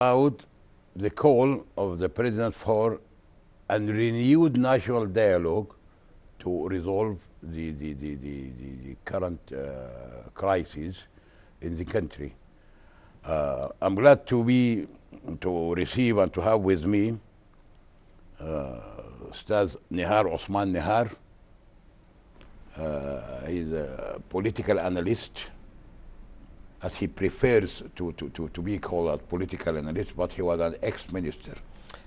About the call of the president for a renewed national dialogue to resolve the current crisis in the country. I'm glad to receive and to have with me Ustaz Nahar, Osman Nahar. He's a political analyst, as he prefers to be called a political analyst, but he was an ex-minister.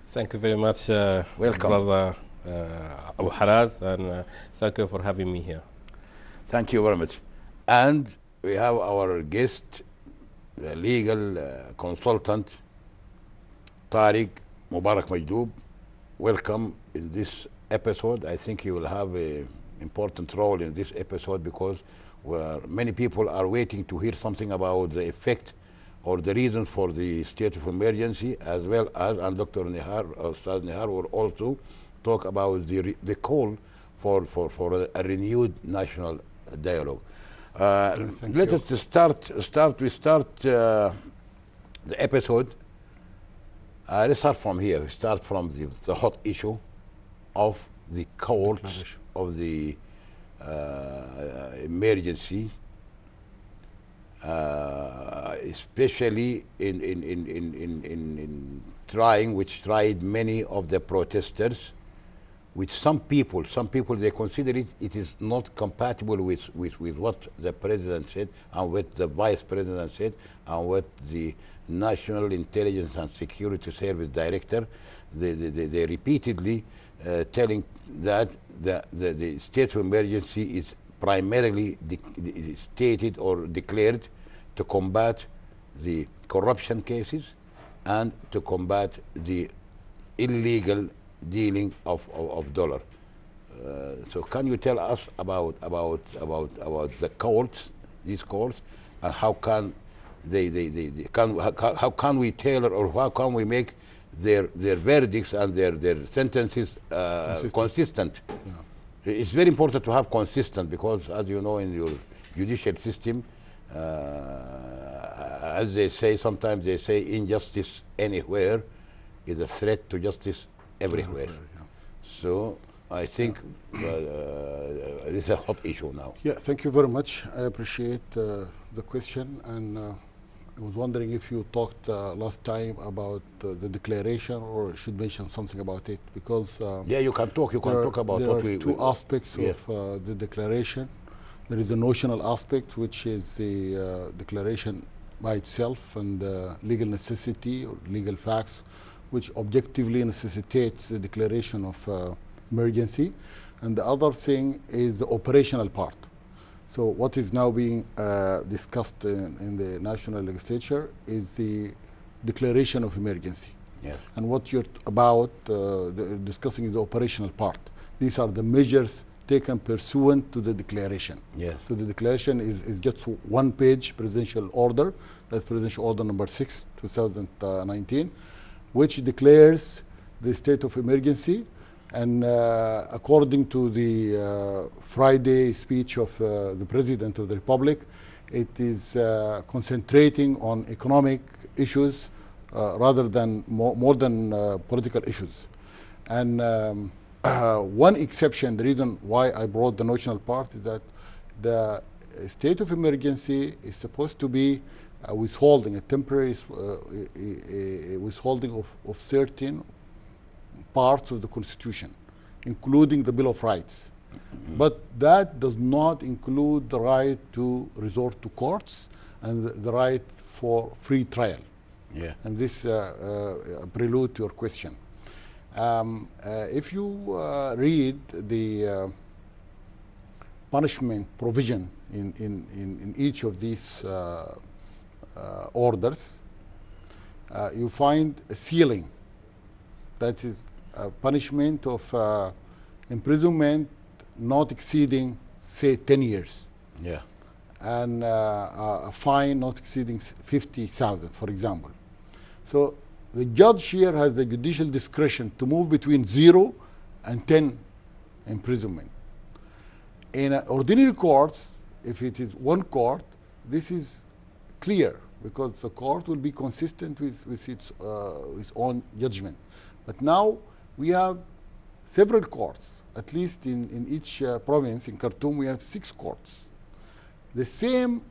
Thank you very much, Welcome. Brother Abu Haraz, and thank you for having me here. Thank you very much. And we have our guest, the legal consultant, Tariq Mobarak. Welcome in this episode. I think you will have an important role in this episode because many people are waiting to hear something about the effect or the reasons for the state of emergency, as well as, and Dr. Nahar, Ustaz Nahar will also talk about the call for a renewed national dialogue. Let us start the episode. Let's start from here. Start from the hot issue of the courts of the emergency, especially in which tried many of the protesters, which some people they consider it is not compatible with what the president said and what the vice president said and what the National Intelligence and Security Service Director, they repeatedly telling that the state of emergency is primarily stated or declared to combat the corruption cases and to combat the illegal dealing of dollar. So can you tell us about the courts, these courts, and how can how can we tailor or how can we make their verdicts and their sentences consistent? Yeah. It's very important to have consistent because, as you know, in your judicial system, as they say, sometimes they say injustice anywhere is a threat to justice everywhere. Yeah. So I think this is a hot issue now. Yeah, thank you very much. I appreciate the question, and I was wondering if you talked last time about the declaration or should mention something about it, because yeah, you can talk. You can talk about what we. There are two aspects of the declaration. There is a notional aspect, which is the declaration by itself and legal necessity or legal facts, which objectively necessitates the declaration of emergency, and the other thing is the operational part. So what is now being discussed in the national legislature is the declaration of emergency. Yes. And what you're about discussing is the operational part. These are the measures taken pursuant to the declaration. Yes. So the declaration is just one page presidential order, that's presidential order number 6, 2019, which declares the state of emergency. And according to the Friday speech of the President of the Republic, it is concentrating on economic issues rather than more than political issues. And one exception, the reason why I brought the notional part is that the state of emergency is supposed to be withholding, a temporary withholding of certain parts of the Constitution, including the Bill of Rights. But that does not include the right to resort to courts and the right for free trial. Yeah. And this prelude to your question. If you read the punishment provision in each of these orders, you find a ceiling, that is a punishment of imprisonment not exceeding, say, 10 years. Yeah. And a fine not exceeding 50,000, for example. So the judge here has the judicial discretion to move between 0 and 10 imprisonment. In ordinary courts, if it is one court, this is clear. because the court will be consistent with its own judgment. But now we have several courts, at least in each province. In Khartoum, we have 6 courts. The same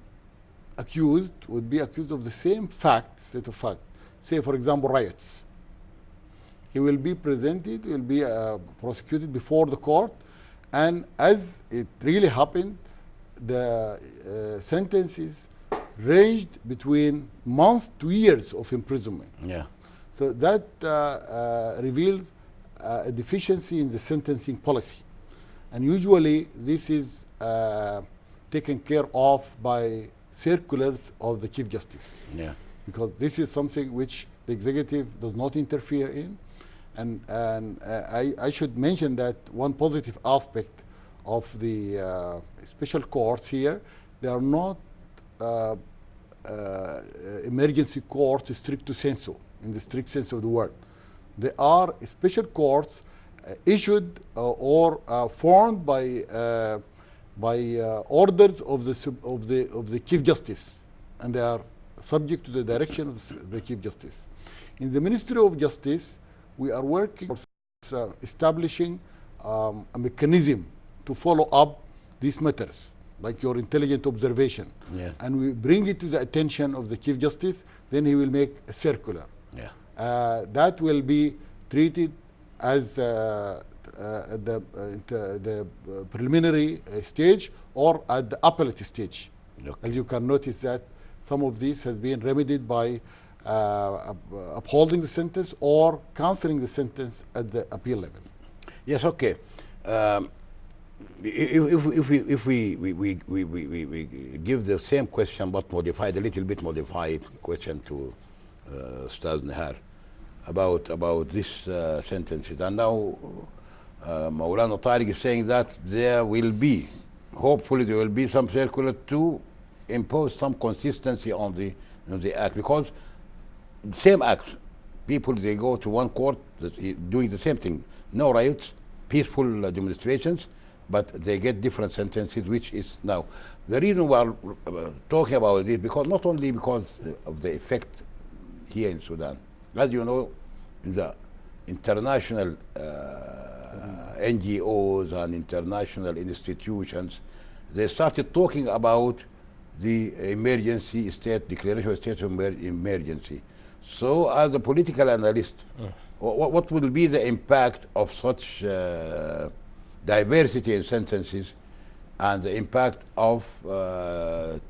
accused would be accused of the same set of facts. Say, for example, riots. He will be presented, he will be prosecuted before the court, and as it really happened, the sentences ranged between months to years of imprisonment. Yeah. So that reveals a deficiency in the sentencing policy. And usually this is taken care of by circulars of the Chief Justice. Yeah. Because this is something which the executive does not interfere in. And I should mention that one positive aspect of the special courts here, they are not emergency courts stricto sensu, in the strict sense of the word. They are special courts issued or formed by orders of the Chief Justice, and they are subject to the direction of the Chief Justice. In the Ministry of Justice, we are working on establishing a mechanism to follow up these matters, like your intelligent observation. Yeah. And we bring it to the attention of the Chief Justice, then he will make a circular. Yeah. That will be treated as at the preliminary stage or at the appellate stage. Okay. As you can notice that some of this has been remedied by upholding the sentence or cancelling the sentence at the appeal level. Yes, okay. If we give the same question but modified, a little bit modified question to Ustad Nahar about this sentences, and now Maulana Tariq is saying that there will be, hopefully there will be some circular to impose some consistency on the act, because same acts, people, they go to one court doing the same thing, no riots, peaceful demonstrations, but they get different sentences, which is now the reason we are talking about this, because not only because of the effect here in Sudan. As you know, the international NGOs and international institutions, they started talking about the emergency state, declaration of state of emergency. So as a political analyst, what will be the impact of such diversity in sentences and the impact of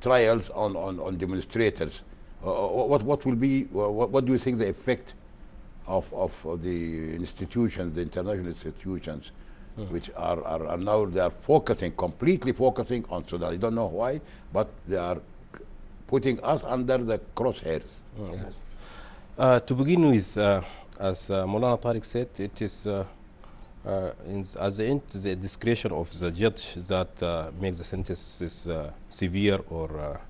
trials on demonstrators? What will be, what do you think the effect of the institutions, the international institutions, which are now, they are focusing, completely focusing on Sudan? I don't know why, but they are putting us under the crosshairs. Yes. To begin with, as Maulana Tariq said, it is as the end, the discretion of the judge that makes the sentences severe or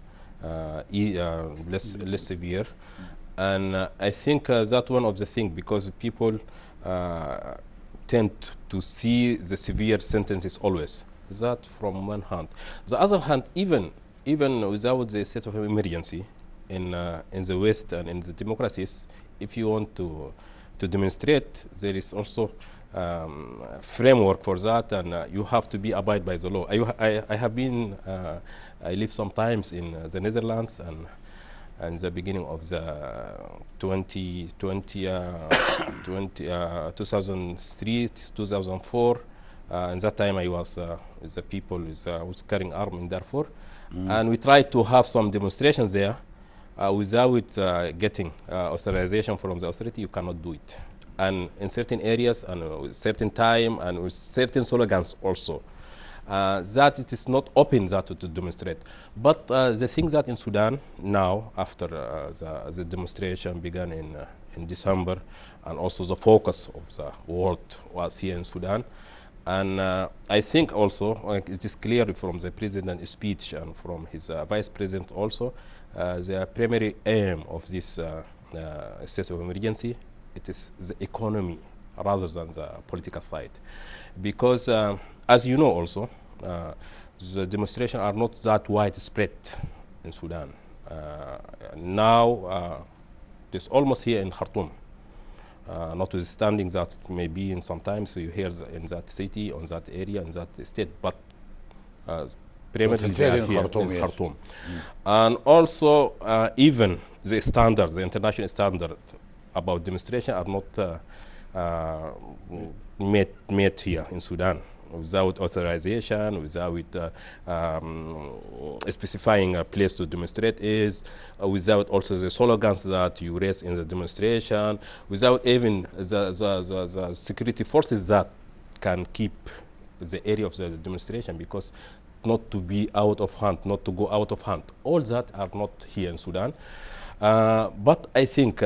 less severe. And I think that's one of the things, because people tend to see the severe sentences always. That from one hand. The other hand, even without the state of emergency in the West and in the democracies, if you want to demonstrate, there is also framework for that, and you have to be abide by the law. I have been, I lived sometimes in the Netherlands, and the beginning of the 2003, 2004. In that time I was the people was carrying arms in Darfur, and we tried to have some demonstrations there. Without getting authorization from the authority, you cannot do it. And in certain areas, and with certain time, and with certain slogans also, that it is not open that to demonstrate. But the thing that in Sudan now, after the demonstration began in December, and also the focus of the world was here in Sudan, and I think also it is clear from the president's speech and from his vice president also, the primary aim of this state of emergency, it is the economy rather than the political side. Because as you know also, the demonstrations are not that widespread in Sudan. Now it's almost here in Khartoum. Notwithstanding that maybe in sometimes you hear in that city, on that area, in that state, but primarily they are Concentrated in here Khartoum, in yes. Khartoum. And also even the standards, the international standard about demonstration are not met here in Sudan without authorization, without specifying a place to demonstrate is, without also the slogans that you raise in the demonstration, without even the security forces that can keep the area of the demonstration, because not to be out of hand, not to go out of hand. All that are not here in Sudan. But I think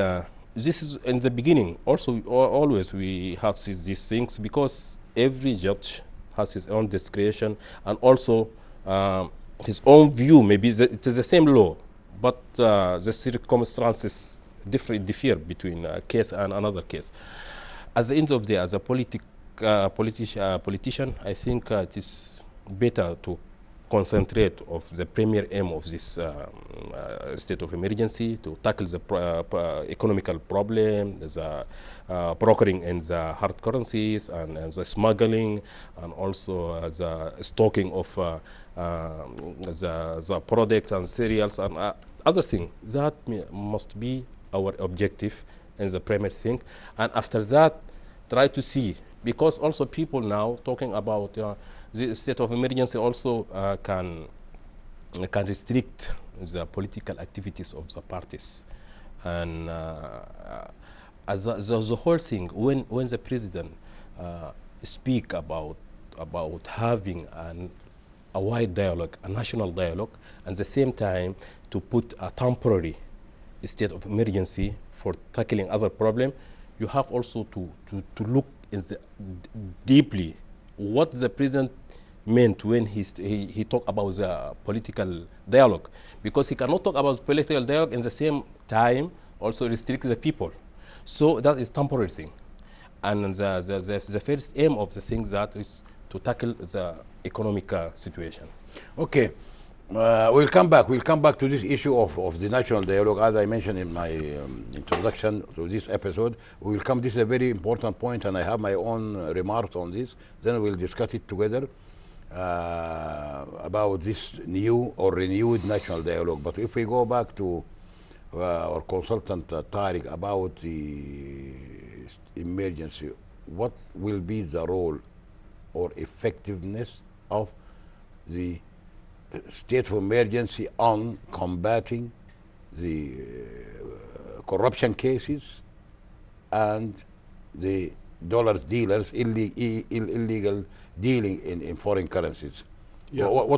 this is in the beginning. Also, always we have these things because every judge has his own discretion and also his own view. Maybe it is the same law, but the circumstances differ between a case and another case. At the end of the day, as a politician, I think it is better to concentrate of the premier aim of this state of emergency to tackle the economical problem, the brokering in the hard currencies and the smuggling, and also the stocking of the products and cereals and other things. That must be our objective and the primary thing. And after that, try to see, because also people now talking about the state of emergency also can restrict the political activities of the parties. And as the whole thing, when the president speak about having a wide dialogue, a national dialogue, and at the same time to put a temporary state of emergency for tackling other problem, you have also to look in deeply what the president meant when he talked about the political dialogue, because he cannot talk about political dialogue in the same time also restrict the people. So that is temporary thing, and the first aim of the thing that is to tackle the economic situation. Okay, we'll come back. We'll come back to this issue of the national dialogue. As I mentioned in my introduction to this episode, we will come. This is a very important point, and I have my own remarks on this. Then we'll discuss it together about this new or renewed national dialogue. But if we go back to our consultant Tariq about the emergency, what will be the role or effectiveness of the state of emergency on combating the corruption cases and the dollar dealers, illegal dealing in foreign currencies? Yeah. Why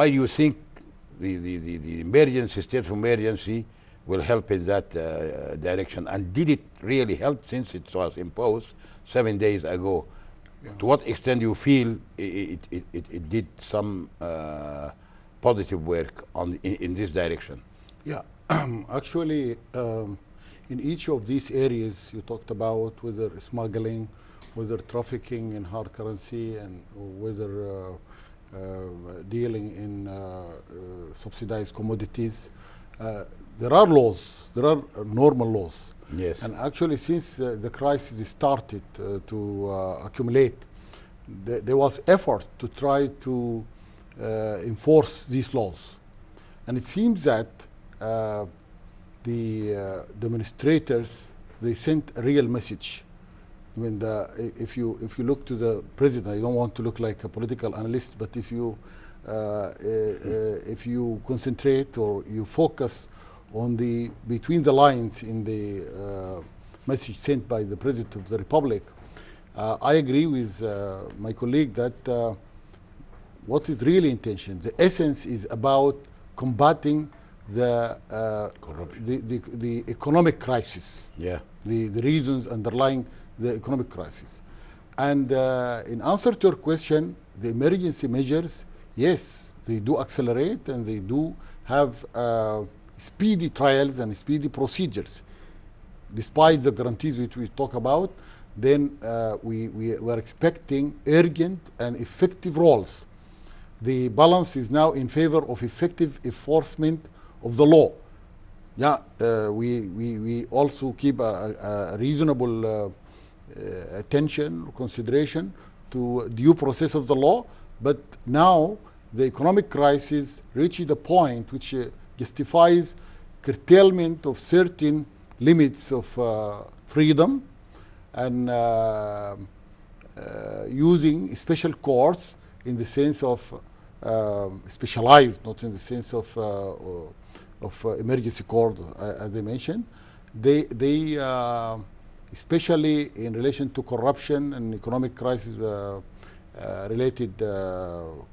do you think the emergency, state of emergency, will help in that direction? And did it really help since it was imposed 7 days ago? Yeah. To what extent do you feel it did some positive work in this direction? Yeah, actually, in each of these areas you talked about, whether smuggling, whether trafficking in hard currency, and whether dealing in subsidized commodities, there are laws, there are normal laws. Yes. And actually, since the crisis started to accumulate, there was effort to try to enforce these laws. And it seems that the demonstrators, they sent a real message. I mean, if you look to the president, I don't want to look like a political analyst, but if you concentrate or you focus on the between the lines in the message sent by the President of the Republic, I agree with my colleague that what is really intention, the essence is about combating the economic crisis. Yeah. The reasons underlying the economic crisis. And in answer to your question, the emergency measures, yes, they do accelerate and they do have speedy trials and speedy procedures. Despite the guarantees which we talk about, then we were expecting urgent and effective roles the balance is now in favor of effective enforcement of the law. Yeah, we also keep a reasonable attention, consideration to due process of the law, but now the economic crisis reached a point which justifies curtailment of certain limits of freedom and using special courts in the sense of specialized, not in the sense of emergency court, as I mentioned. They especially in relation to corruption and economic crisis related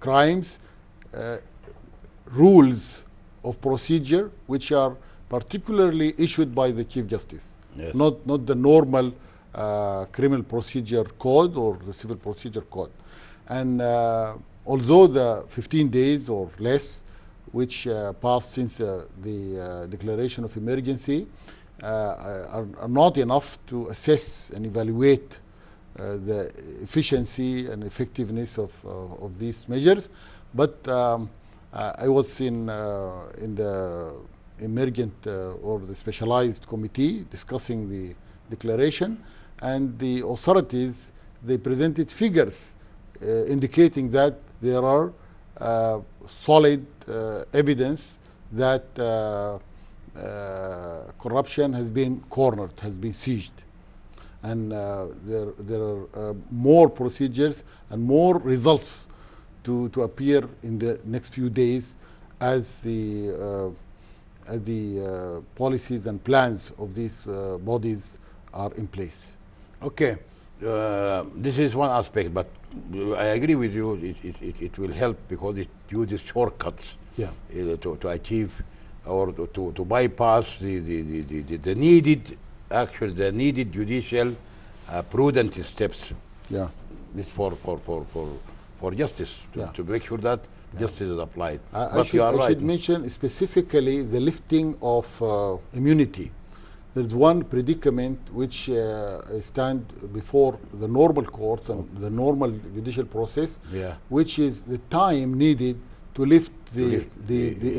crimes, rules of procedure which are particularly issued by the Chief Justice, Yes. not the normal criminal procedure code or the civil procedure code. And although the 15 days or less which passed since the declaration of emergency are not enough to assess and evaluate the efficiency and effectiveness of these measures, but I was in the emergent or the specialized committee discussing the declaration, and the authorities, they presented figures indicating that there are solid evidence that corruption has been cornered, has been seized. And there are more procedures and more results to appear in the next few days as the policies and plans of these bodies are in place. Okay, this is one aspect, but I agree with you. It will help because it uses shortcuts to achieve or to bypass the needed, actually the needed judicial prudent steps. Yeah. This for justice to make sure that justice is applied. I should mention specifically the lifting of immunity. There's one predicament which stand before the normal courts and the normal judicial process, which is the time needed to lift the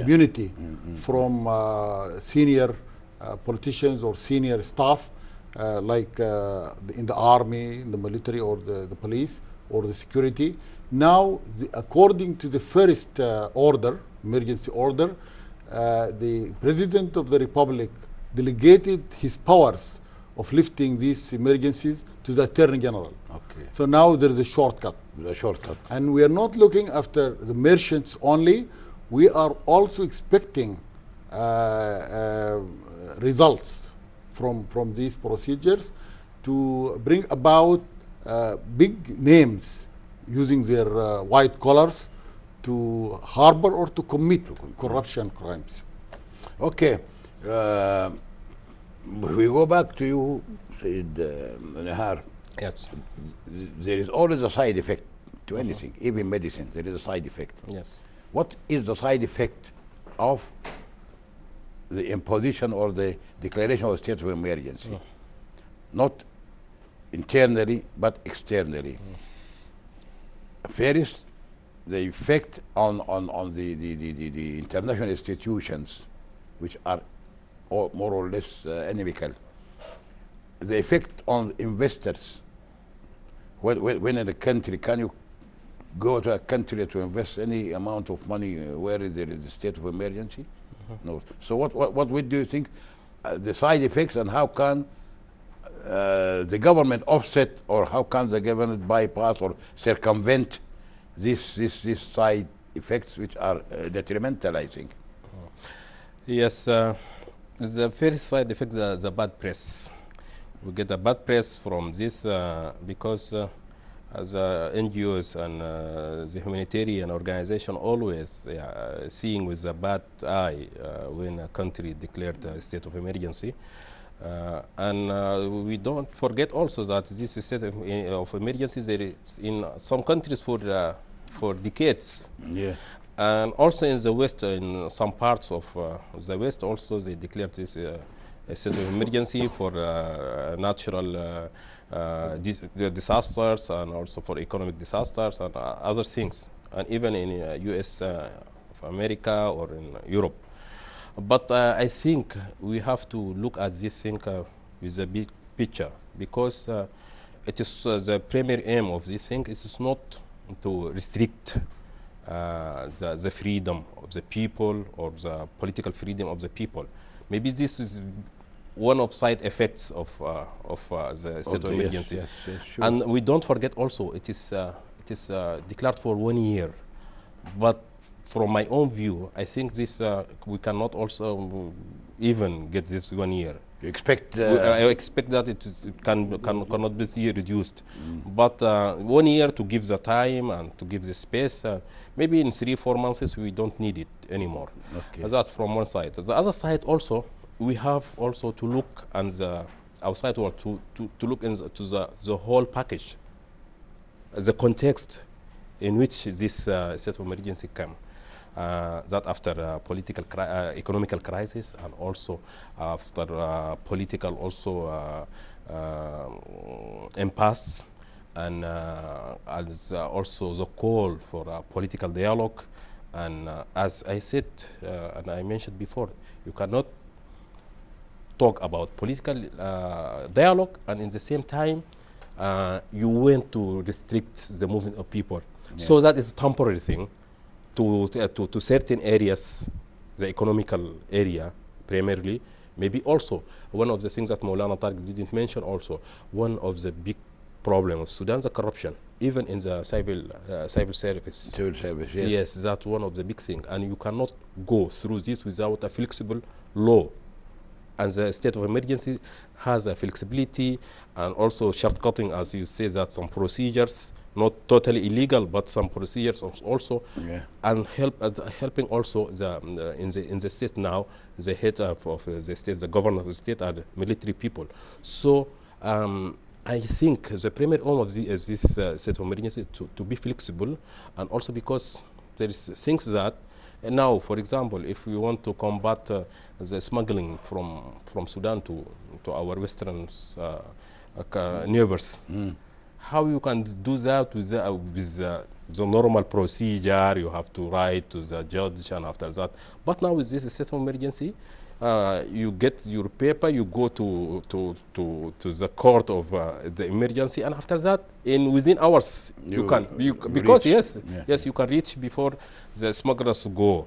immunity from senior politicians or senior staff like in the army, in the military, or the police, or the security. Now, according to the first order, emergency order, the President of the Republic delegated his powers of lifting these emergencies to the Attorney General. Okay. So now there is a shortcut. A shortcut. And we are not looking after the merchants only. We are also expecting results from these procedures to bring about big names using their white collars to harbor or to commit corruption crimes. Okay. We go back to you, Said Nahar. Yes. There is always a side effect to anything, even medicine. There is a side effect. Yes. What is the side effect of the imposition or the declaration of a state of emergency? Not internally, but externally. First, the effect on the international institutions, which are more or less inimical. The effect on investors. When in a country, can you go to a country to invest any amount of money where there is a state of emergency? No. So what do you think the side effects, and how can the government offset, or how can the government bypass or circumvent these side effects, which are detrimental, I think? Yes, the first side effect, the bad press. We get a bad press from this because the NGOs and the humanitarian organization always seeing with a bad eye when a country declared a state of emergency. And we don't forget also that this state of emergency there is in some countries for decades. Yeah. And also in the West, in some parts of the West, also they declared this a state of emergency for natural disasters and also for economic disasters and other things. and even in US of America or in Europe. But I think we have to look at this thing with a big picture, because it is the primary aim of this thing. It is not to restrict the freedom of the people or the political freedom of the people. Maybe this is one of side effects of the state of emergency. Yes, yes, sure. And we don't forget also, it is declared for 1 year. But from my own view, I think this we cannot also even get this 1 year. You expect I expect that it cannot be reduced. But 1 year to give the time and to give the space, maybe in 3-4 months we don't need it anymore. Okay. That from one side. The other side also, we have also to look on the outside world, to look into the whole package, the context in which this state of emergency came. That after political economical crisis, and also after political also impasse, and as also the call for political dialogue. And as I said, and I mentioned before, you cannot talk about political dialogue and in the same time you want to restrict the movement of people. Yeah. So that is a temporary thing to certain areas, the economical area primarily. Maybe also one of the things that Maulana Tariq didn't mention, also one of the big problem of Sudan, the corruption, even in the civil service. Civil service, yes. Yes, that's one of the big things, and you cannot go through this without a flexible law. And the state of emergency has a flexibility and also shortcutting, as you say, that some procedures, not totally illegal, but some procedures also, yeah. And helping also in the state now, the head of the state, the governor of the state, are the military people. So I think the primary aim of this state of emergency to be flexible, and also because there is things that now, for example, if we want to combat the smuggling from Sudan to our western neighbors, how you can do that with the normal procedure? You have to write to the judge, and after that. But now with this state of emergency, you get your paper, you go to the court of the emergency, and after that, within hours, you can because reach. Yes, you can reach before the smugglers go,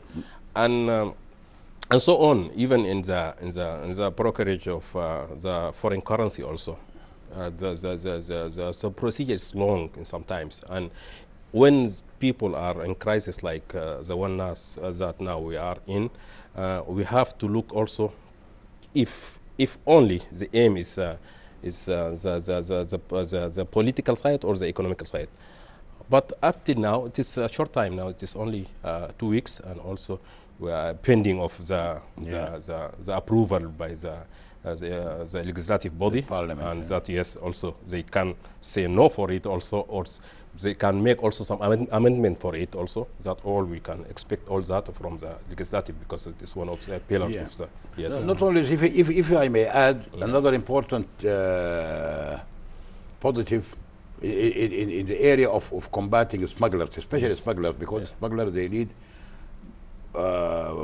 and so on. Even in the brokerage of the foreign currency also, the procedure is long sometimes, and when people are in crisis like the one that now we are in, we have to look also if only the aim is the political side or the economical side. But up till now, it is a short time now. It is only 2 weeks, and also we are pending of the approval by the legislative body, Parliament, and that yes, also they can say no for it also, or they can make also some amendment for it also. That all we can expect all that from the legislative, because it is one of the pillars of the yes. Not only, if I may add, another important positive in the area of combating smugglers, especially smugglers, because smugglers, they need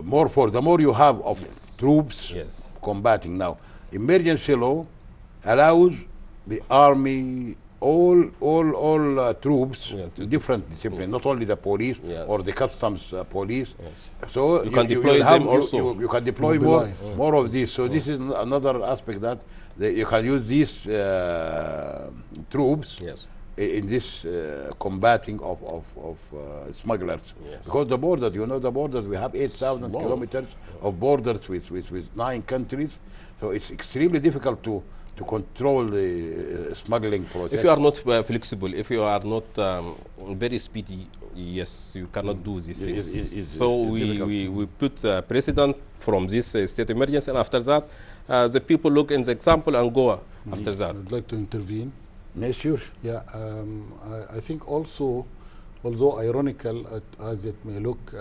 more for the more you have of troops combating. Now, emergency law allows the army, all troops, different disciplines, not only the police or the customs police. So you can deploy them also. You can deploy more of this. So this is another aspect that you can use these troops in this combating of smugglers. Because the borders, the borders, we have 8,000 kilometers of borders with 9 countries. So it's extremely difficult to control the smuggling process. If you are not flexible, if you are not very speedy, yes, you cannot do these things. So we put precedent from this state emergency, and after that, the people look in the example and go after that. I'd like to intervene. Yes, sure. Yeah, I think also, although ironical as it may look,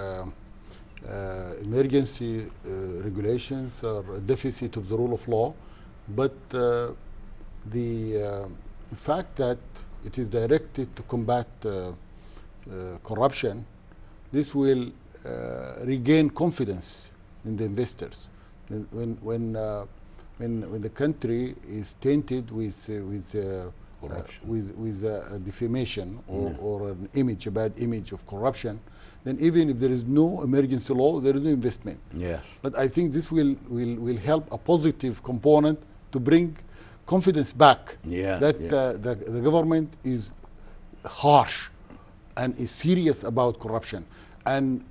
emergency regulations are a deficit of the rule of law, but the fact that it is directed to combat corruption this will regain confidence in the investors. When the country is tainted with defamation or an image, a bad image of corruption, then even if there is no emergency law, there is no investment. Yes. But I think this will help a positive component to bring confidence back that the government is harsh and is serious about corruption. And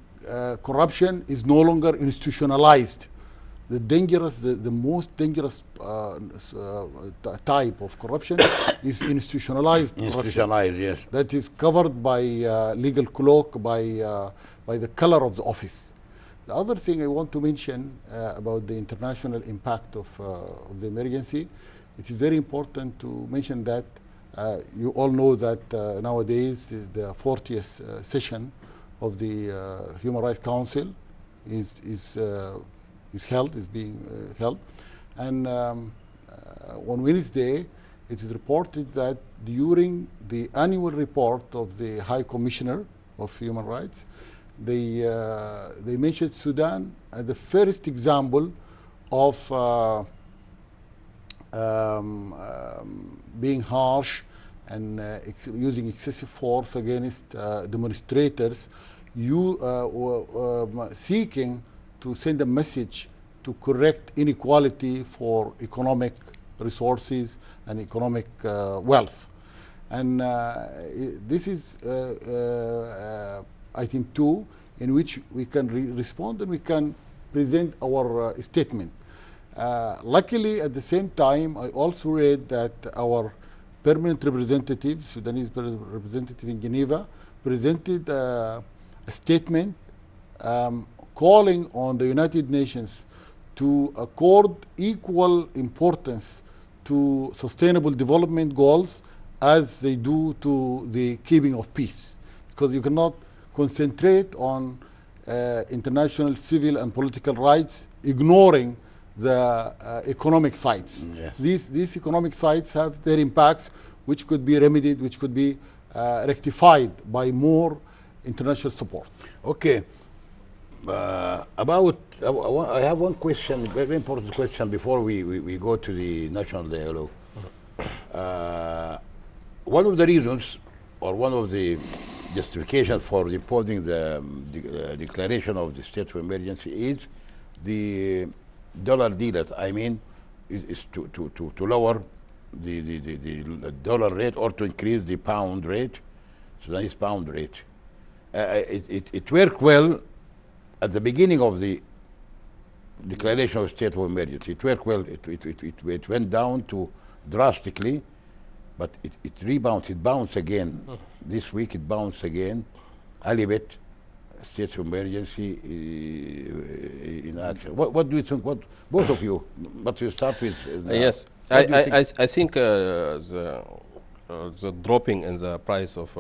corruption is no longer institutionalized. The most dangerous type of corruption is institutionalized corruption. Yes. That is covered by legal cloak, by the color of the office. The other thing I want to mention about the international impact of the emergency, it is very important to mention that you all know that nowadays the 40th session of the Human Rights Council is being held, and on Wednesday it is reported that during the annual report of the High Commissioner of Human Rights, they mentioned Sudan as the first example of being harsh and using excessive force against demonstrators, seeking to send a message to correct inequality for economic resources and economic wealth. And this is item 2, in which we can respond and we can present our statement. Luckily, at the same time, I also read that our permanent representative, Sudanese representative in Geneva, presented a statement calling on the United Nations to accord equal importance to sustainable development goals as they do to the keeping of peace, because you cannot concentrate on international civil and political rights, ignoring the economic sides. Yes. These economic sides have their impacts, which could be remedied, which could be rectified by more international support. Okay. I have one question, very important question before we go to the national dialogue. One of the reasons, or one of the justifications for imposing the declaration of the state of emergency is the dollar deal. I mean, is to lower the dollar rate or to increase the pound rate, Sudanese pound rate. It worked well at the beginning of the declaration of state of emergency. It worked well. It went down to drastically, but it rebounds. It bounced again. This week it bounced again. A little bit. State of emergency in action. What do you think? What both of you? But you start with. Yes, I think the dropping in the price of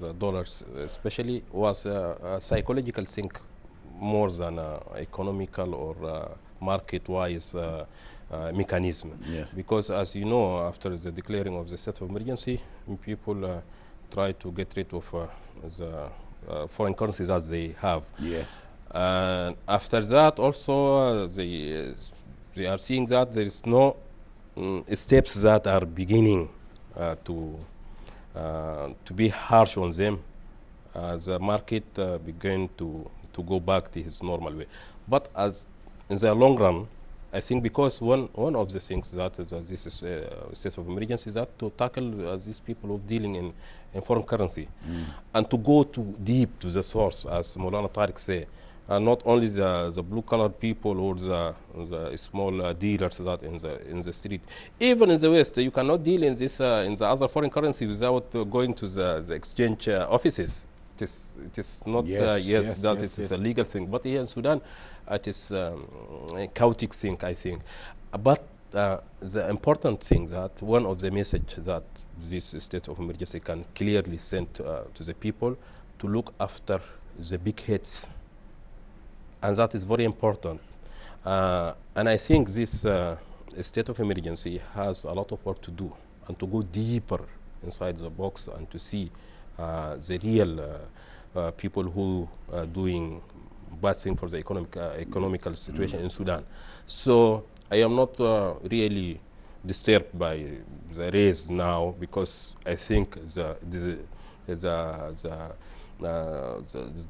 the dollars, especially, was a psychological thing more than economical or market-wise mechanism. Yes. Because, as you know, after the declaring of the state of emergency, people try to get rid of the foreign currencies that they have. Yeah. And after that, also, they are seeing that there is no steps that are beginning to be harsh on them. The market began to go back to his normal way. But as in the long run, I think because one of the things that this is state of emergency is that to tackle these people of dealing in foreign currency and to go too deep to the source, as Maulana Tariq say, not only the blue-collar people or the small dealers that in the street. Even in the West, you cannot deal in this in the other foreign currency without going to the exchange offices. It is not it is a legal thing, but here in Sudan, it is a chaotic thing, I think. But the important thing that one of the message that this state of emergency can clearly send to the people to look after the big hits, and that is very important. And I think this state of emergency has a lot of work to do and to go deeper inside the box and to see the real people who are doing bad thing for the economical situation in Sudan. So I am not really disturbed by the raise now, because I think the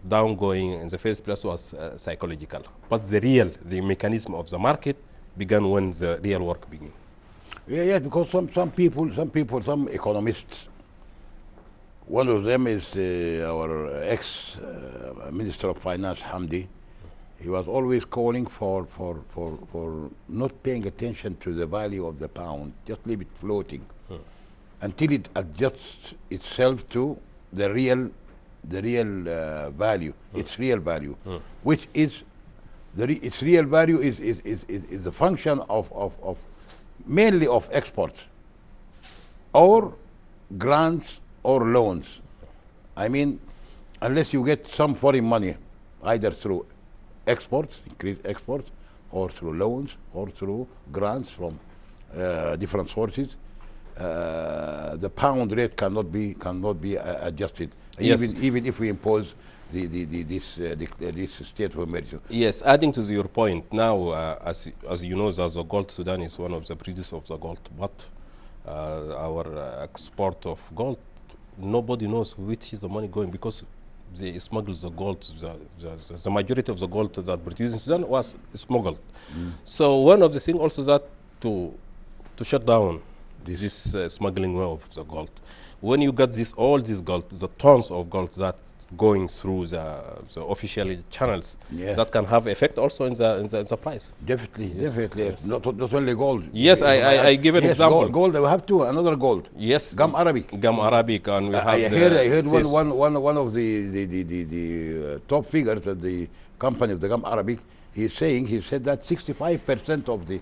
downgoing in the first place was psychological. But the mechanism of the market began when the real work began. Yeah, because some economists, one of them is our ex-Minister of Finance, Hamdi. He was always calling for not paying attention to the value of the pound, just leave it floating until it adjusts itself to the real value, its real value, which is its real value is the function of mainly of exports or grants or loans. I mean, unless you get some foreign money, either through exports, increased exports, or through loans, or through grants from different sources, the pound rate cannot be adjusted, Yes. even if we impose this state of emergency. Yes, adding to your point, now as you know, the gold, Sudan is one of the producers of the gold, but our export of gold, nobody knows which is the money going, because they smuggle the gold. The majority of the gold that produced in Sudan was smuggled. So one of the things also that to shut down this smuggling of the gold. When you get all this gold, the tons of gold that going through the official channels, Yeah. that can have effect also in the price. Definitely, Yes, definitely. yes. Not only gold. Yes, I give an yes, example. Gold. We have another gold. Yes, Gum Arabic. Gum Arabic, and we have I heard cis- one of the top figures at the company of the Gum Arabic. He said that 65% of the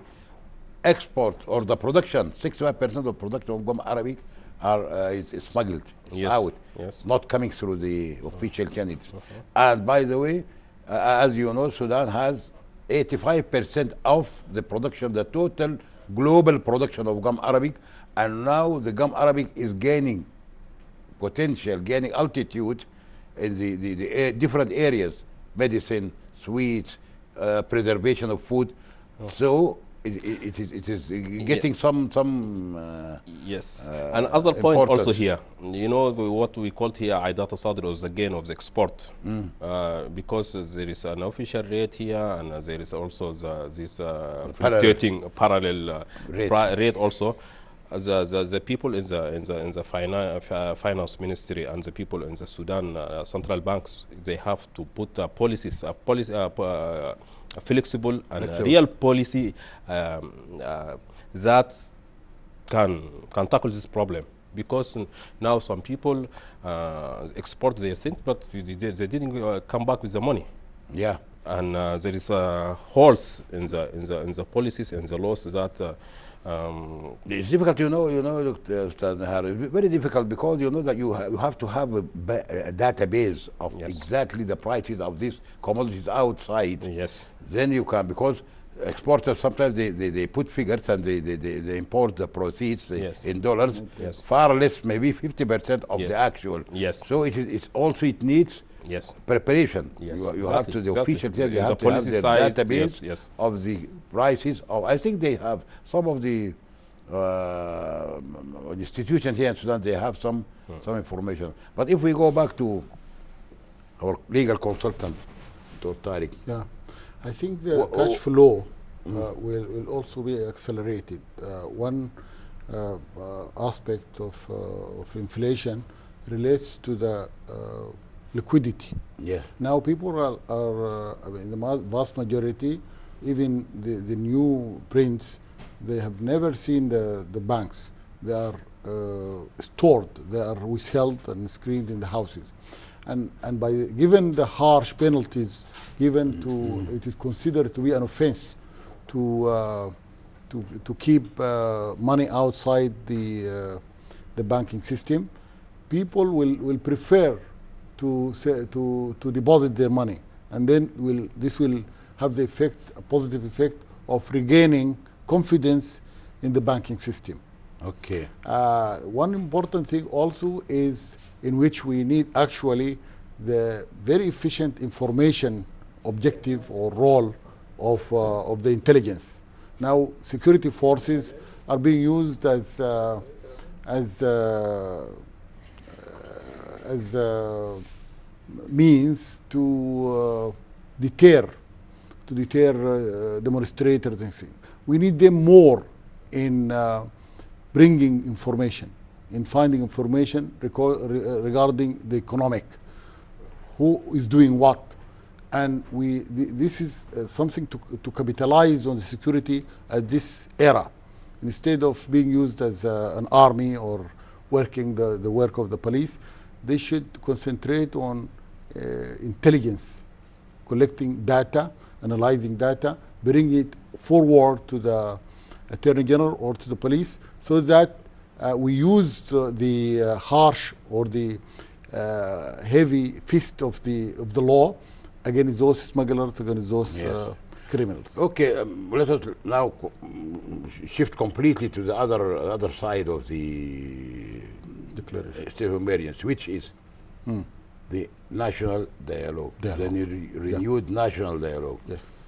export or the production, 65% of production of Gum Arabic is smuggled. It's Yes, out, yes. not coming through the official channels. And by the way, as you know, Sudan has 85% of the production, the total global production of Gum Arabic, and now the Gum Arabic is gaining potential, gaining altitude in the different areas, medicine, sweets, preservation of food. So it is getting some Yes, and other point also importance. here, you know, what we call here Aidat Sadr, or the gain of the export, because there is an official rate here, and there is also this fluctuating parallel Rate. rate also. The people in the finance ministry and the people in the Sudan central banks, they have to put policies, flexible and real policy that can tackle this problem, because now some people export their things, but they didn't come back with the money. Yeah. And there is holes in the policies and the laws that it's difficult, look, Ustaz Nahar, it's very difficult, because you know that you have to have a database of Yes. exactly the prices of these commodities outside. yes. Then you can, because exporters sometimes they put figures and they import the proceeds Yes. in dollars, Yes. far less, maybe 50% of Yes. the actual. Yes. So it needs Yes. preparation. Yes, You have to, the exactly. official, In you the have to have policy the side, database yes. of the prices. I think they have some of the institutions here in Sudan, they have some information. But if we go back to our legal consultant, Dr. Tariq. Yeah, I think the cash flow will also be accelerated. One aspect of inflation relates to the liquidity. Yeah. Now people are I mean, the vast majority, even the new prints, they have never seen the banks. They are stored, they are withheld and screened in the houses. And given the harsh penalties given to, it is considered to be an offense to keep money outside the banking system. People will prefer to deposit their money, and then this will have the effect, a positive effect of regaining confidence in the banking system. Okay. One important thing also is in which we need actually the very efficient information objective or role of the intelligence. Now, security forces are being used as as uh, means to deter demonstrators and things. We need them more in bringing information, in finding information regarding the economic, who is doing what, and this is something to capitalize on the security at this era, instead of being used as an army or working the work of the police. They should concentrate on intelligence, collecting data, analyzing data, bring it forward to the Attorney General or to the police, so that we use the harsh or the heavy fist of the law against those smugglers, against those criminals. Okay, let us now shift completely to the other side of the Declaration. state of emergency, which is the national dialogue, the renewed national dialogue. Yes.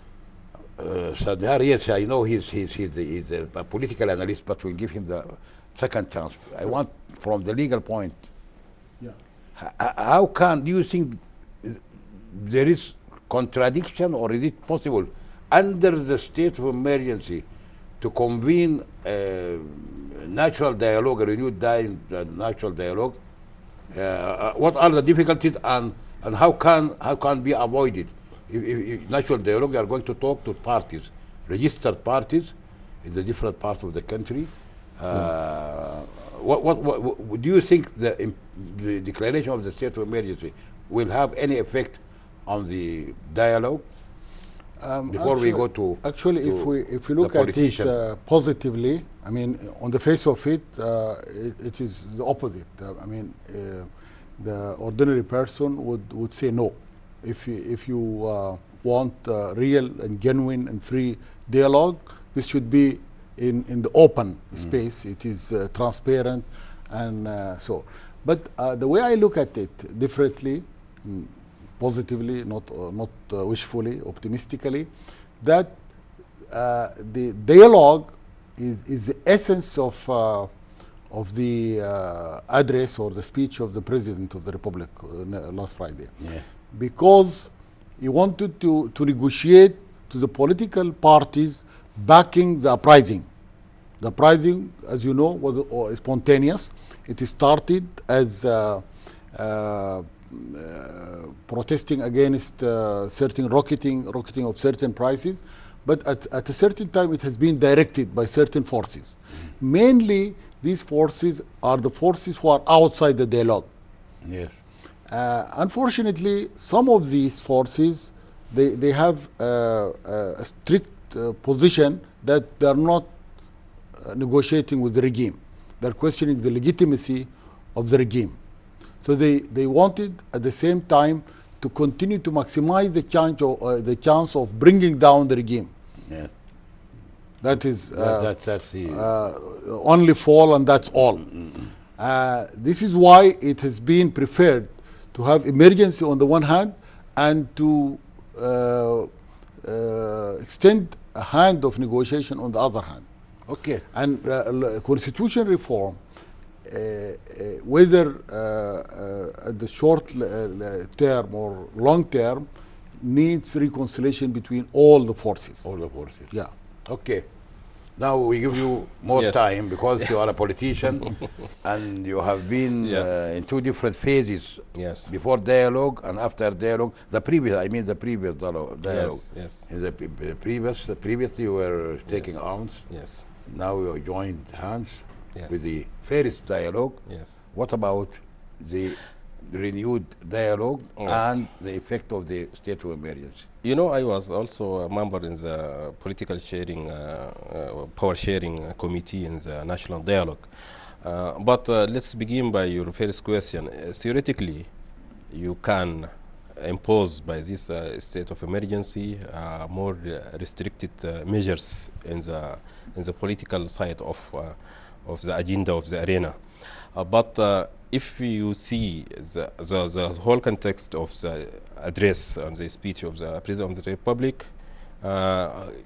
Nahar, yes, I know he's a political analyst, but we'll give him the second chance. I want, from the legal point, how do you think there is contradiction, or is it possible under the state of emergency to convene a national dialogue, a renewed national dialogue? What are the difficulties, and how can be avoided? If national dialogue, you are going to talk to parties, registered parties in the different parts of the country. What do you think the declaration of the state of emergency will have any effect on the dialogue? Before we go to if we look at it positively, I mean, on the face of it, it is the opposite. I mean, the ordinary person would say no. If you want real and genuine and free dialogue, this should be in the open space. It is transparent, and so. But the way I look at it differently, positively, not wishfully, optimistically, that the dialogue is the essence of the address or the speech of the President of the Republic last Friday. Yeah. Because he wanted to negotiate to the political parties backing the uprising. The uprising, as you know, was spontaneous. It started as protesting against certain rocketing of certain prices, but at a certain time it has been directed by certain forces. Mainly, these forces are the forces who are outside the dialogue. Yes. Unfortunately, some of these forces, they have a strict position that they are not negotiating with the regime. They're questioning the legitimacy of the regime. So they wanted at the same time to continue to maximize the chance of bringing down the regime. Yeah. That is that's the only fall, and that's all. This is why it has been preferred to have emergency on the one hand, and to extend a hand of negotiation on the other hand. okay. And constitution reform, whether at the short term or long term, needs reconciliation between all the forces. All the forces. Yeah. Okay. Now we give you more time, because you are a politician and you have been in two different phases. Yes. Before dialogue and after dialogue. The previous dialogue. Yes. In the previously you were taking arms. Yes. Now you joined hands with the first dialogue. Yes. What about the renewed dialogue and the effect of the state of emergency? You know, I was also a member in the political sharing, power sharing committee in the national dialogue. But let's begin by your first question. Theoretically, you can impose by this state of emergency more restricted measures in the political side of the agenda of the arena. But if you see the whole context of the address and the speech of the President of the Republic,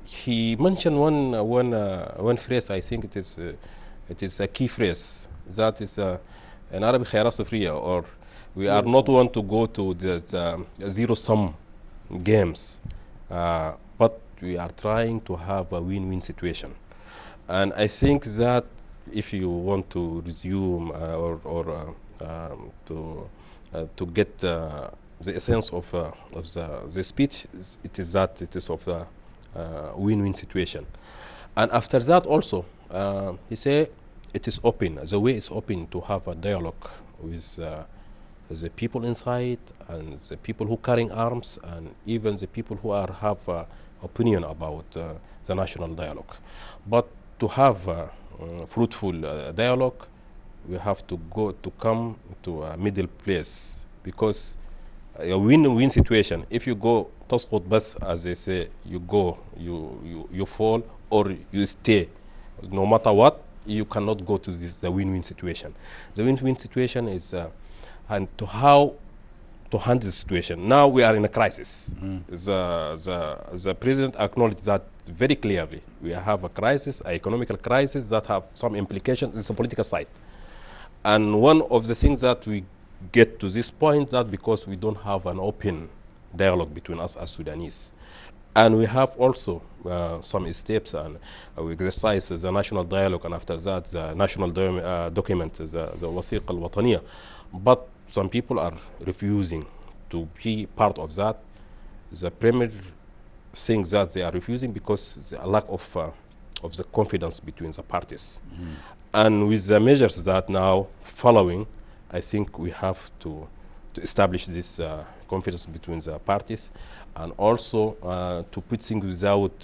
he mentioned one phrase. I think it is a key phrase. That is in Arabic خيارات صفرية, or we are not want to go to the zero-sum games, but we are trying to have a win-win situation. And I think that if you want to resume to get the essence of the speech, it is that it is of a win-win situation. And after that also, he said it is open, the way is open to have a dialogue with the people inside and the people who carrying arms and even the people who have opinion about the national dialogue. But to have fruitful dialogue, we have to come to a middle place, because a win-win situation, if you go تسقط بس, as they say, you go, you fall or you stay, no matter what, you cannot go to the win-win situation. The win-win situation is and to how to handle the situation. Now we are in a crisis. The president acknowledged that very clearly. We have a crisis, an economical crisis that have some implications. It's a political side. And one of the things that we get to this point, that because we don't have an open dialogue between us as Sudanese. And we have also some steps, and we exercise the national dialogue, and after that the national document, the وثيقة الوطنية. But some people are refusing to be part of that. The premier thing that they are refusing because the lack of the confidence between the parties. And with the measures that now following, I think we have to establish this confidence between the parties, and also to put things without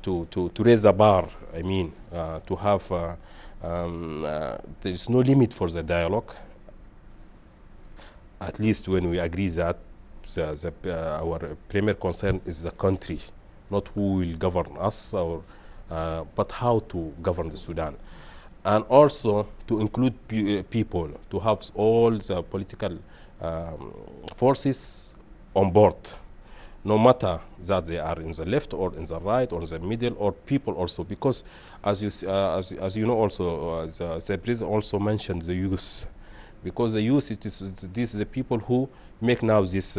to raise the bar. I mean, to have there is no limit for the dialogue. At least when we agree that our premier concern is the country, not who will govern us, or but how to govern the Sudan. And also to include people, to have all the political forces on board, no matter that they are in the left or in the right or in the middle, or people also, because as you know also, the president also mentioned the youth, because the youth, this is the people who make now this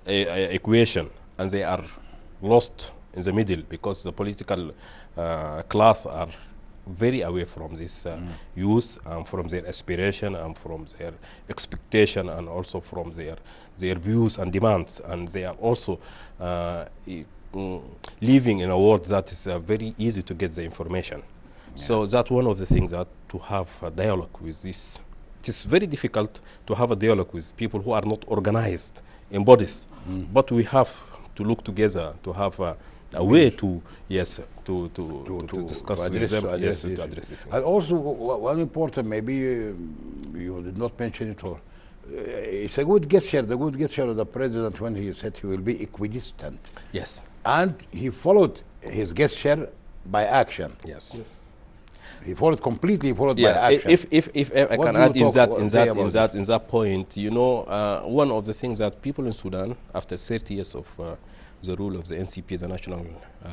equation, and they are lost in the middle, because the political class are very away from this youth, and from their aspiration, and from their expectation, and also from their views and demands. And they are also living in a world that is very easy to get the information. So that's one of the things, that to have a dialogue with this. It is very difficult to have a dialogue with people who are not organized in bodies, but we have to look together to have a way to discuss with them, to address this. And also one important, maybe you did not mention it, or it's a good gesture, the good gesture of the president when he said he will be equidistant. Yes. And he followed his gesture by action. Yes. He followed completely, by action. If I can add in that point, you know, one of the things that people in Sudan, after 30 years of the rule of the NCP, the National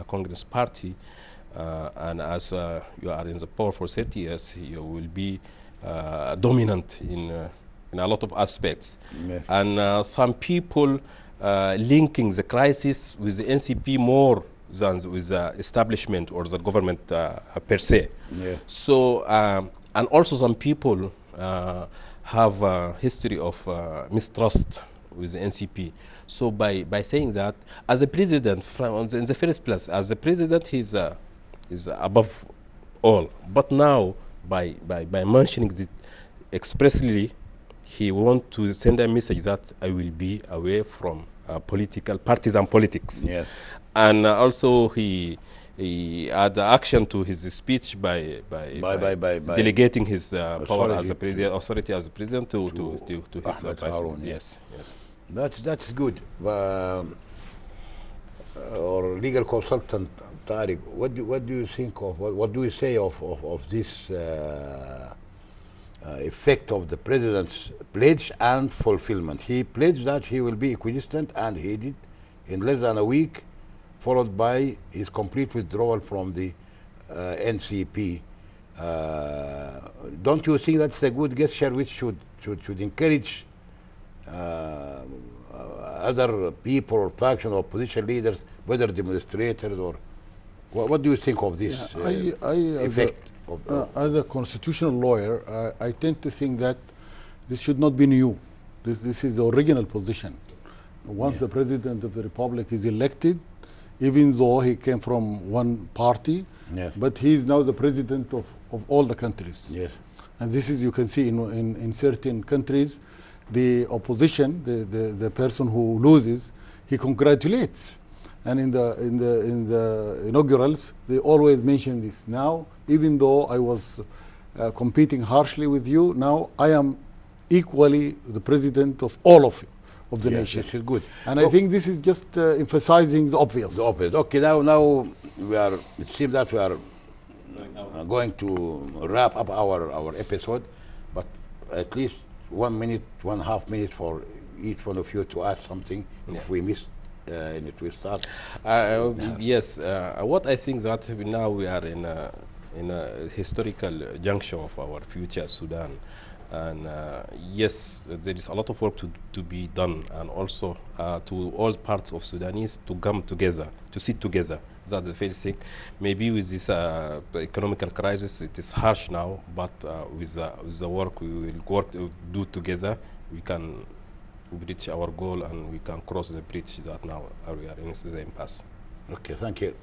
Congress Party, and as you are in the power for 30 years, you will be dominant in a lot of aspects. Yes. And some people linking the crisis with the NCP more than with the establishment or the government per se. Yeah. So, and also some people have a history of mistrust with the NCP. So by saying that, as a president, in the first place, as a president, he's is above all. But now, by mentioning it expressly, he wants to send a message that I will be away from partisan politics. Yes. And also he add action to his speech by delegating his power as a president, authority as a president to his vice president. Yes, yes. That's good. Or legal consultant Tariq, what do you think of? What do you say of this effect of the president's pledge and fulfillment. He pledged that he will be equidistant, and he did in less than a week, followed by his complete withdrawal from the NCP. Don't you think that's a good gesture which should encourage other people or faction or opposition leaders, whether demonstrators or what do you think of this effect? As a constitutional lawyer, I tend to think that this should not be new. This is the original position. Once the President of the Republic is elected, even though he came from one party, but he is now the President of all the countries. Yes. And this is, you can see in certain countries, the opposition, the person who loses, he congratulates. And in the inaugurals, they always mention this. Now, even though I was competing harshly with you, now I am equally the president of all of the nation. This is good. And I think this is just emphasizing the obvious. The obvious. Okay, now we are. It seems that we are going to wrap up our episode, but at least 1 minute, 1.5 minutes for each one of you to add something if we missed. And it will start. Yes, what I think that now we are in a historical junction of our future Sudan, and yes, there is a lot of work to be done, and also to all parts of Sudanese to come together, to sit together. That's the first thing. Maybe with this economical crisis, it is harsh now, but with the work we will do together, we can reach our goal, and we can cross the bridge that now we are in the impasse. Okay, thank you.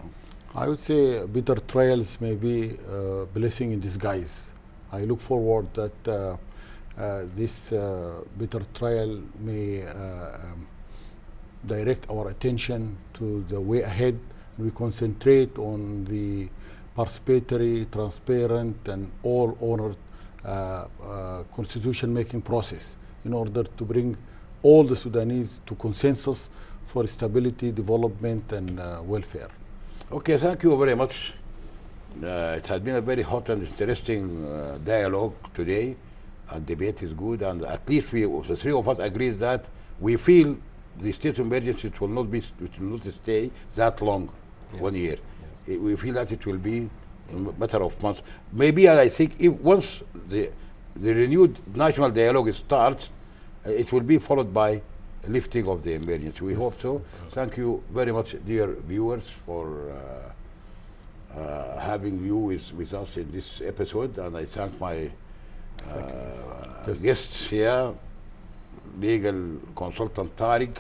I would say bitter trials may be a blessing in disguise. I look forward that this bitter trial may direct our attention to the way ahead. We concentrate on the participatory, transparent, and all-honored constitution-making process in order to bring all the Sudanese to consensus for stability, development, and welfare. Okay, thank you very much. It has been a very hot and interesting dialogue today, and debate is good, and at least the three of us agree that we feel the state of emergency will not stay that long, 1 year. Yes. We feel that it will be a matter of months. Maybe, I think, if once the renewed national dialogue starts, it will be followed by lifting of the emergency. We hope so. Thank you very much, dear viewers, for having you with us in this episode. And I thank my guests here, legal consultant Tariq,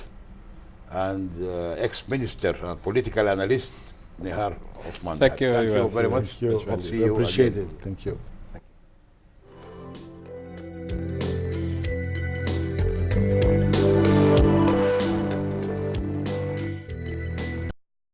and ex-minister and political analyst Nahar Osman. Thank you very much. Thank you. See you Appreciate again. it. Thank you.